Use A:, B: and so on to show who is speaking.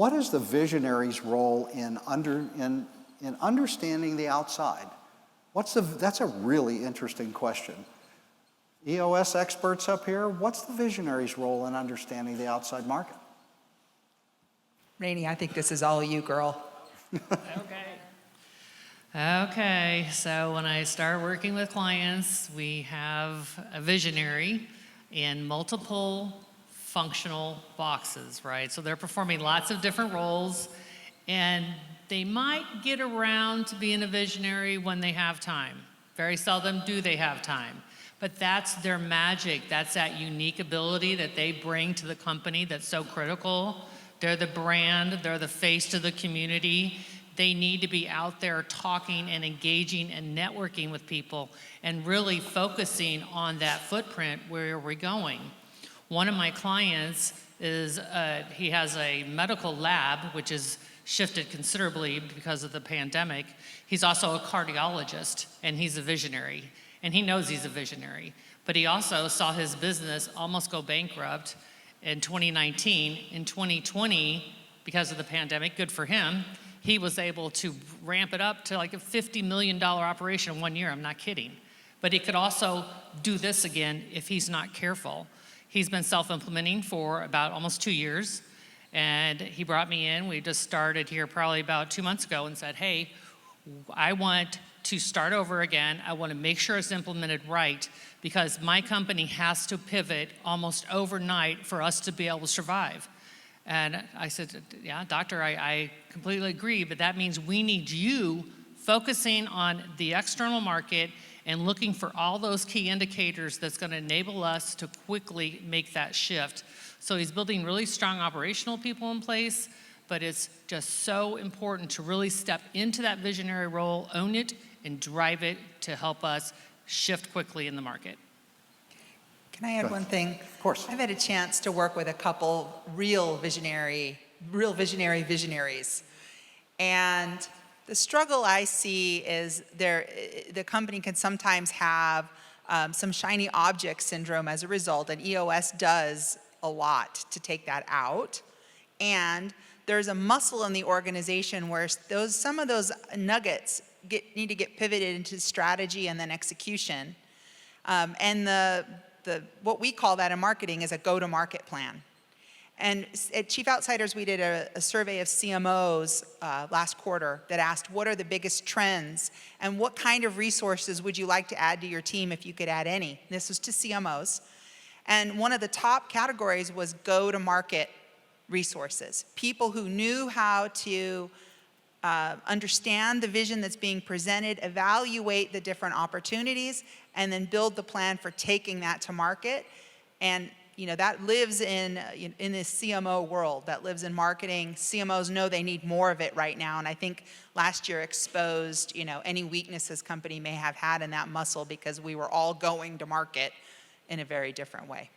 A: what is the visionary's role in understanding the outside? That's a really interesting question. EOS experts up here, what's the visionary's role in understanding the outside market?
B: Rainey, I think this is all you, girl.
C: Okay, so when I start working with clients, we have a visionary in multiple functional boxes, right? So they're performing lots of different roles, and they might get around to being a visionary when they have time. Very seldom do they have time. But that's their magic. That's that unique ability that they bring to the company that's so critical. They're the brand, they're the face to the community. They need to be out there talking and engaging and networking with people and really focusing on that footprint where we're going. One of my clients is, he has a medical lab, which has shifted considerably because of the pandemic. He's also a cardiologist, and he's a visionary. And he knows he's a visionary. But he also saw his business almost go bankrupt in 2019. In 2020, because of the pandemic, good for him, he was able to ramp it up to like a $50 million operation in 1 year. I'm not kidding. But he could also do this again if he's not careful. He's been self-implementing for about almost 2 years. And he brought me in. We just started here probably about 2 months ago and said, hey, I want to start over again. I want to make sure it's implemented right because my company has to pivot almost overnight for us to be able to survive. And I said, yeah, doctor, I completely agree, but that means we need you focusing on the external market and looking for all those key indicators that's going to enable us to quickly make that shift. So he's building really strong operational people in place, but it's just so important to really step into that visionary role, own it, and drive it to help us shift quickly in the market.
B: Can I add one thing?
A: Of course.
B: I've had a chance to work with a couple real visionaries. And the struggle I see is the company can sometimes have some shiny object syndrome as a result, and EOS does a lot to take that out. And there's a muscle in the organization where some of those nuggets need to get pivoted into strategy and then execution. And what we call that in marketing is a go-to-market plan. And at Chief Outsiders, we did a survey of CMOs last quarter that asked, what are the biggest trends and what kind of resources would you like to add to your team if you could add any? This was to CMOs. And one of the top categories was go-to-market resources. People who knew how to understand the vision that's being presented, evaluate the different opportunities, and then build the plan for taking that to market. And that lives in this CMO world, that lives in marketing. CMOs know they need more of it right now, and I think last year exposed any weaknesses company may have had in that muscle because we were all going to market in a very different way.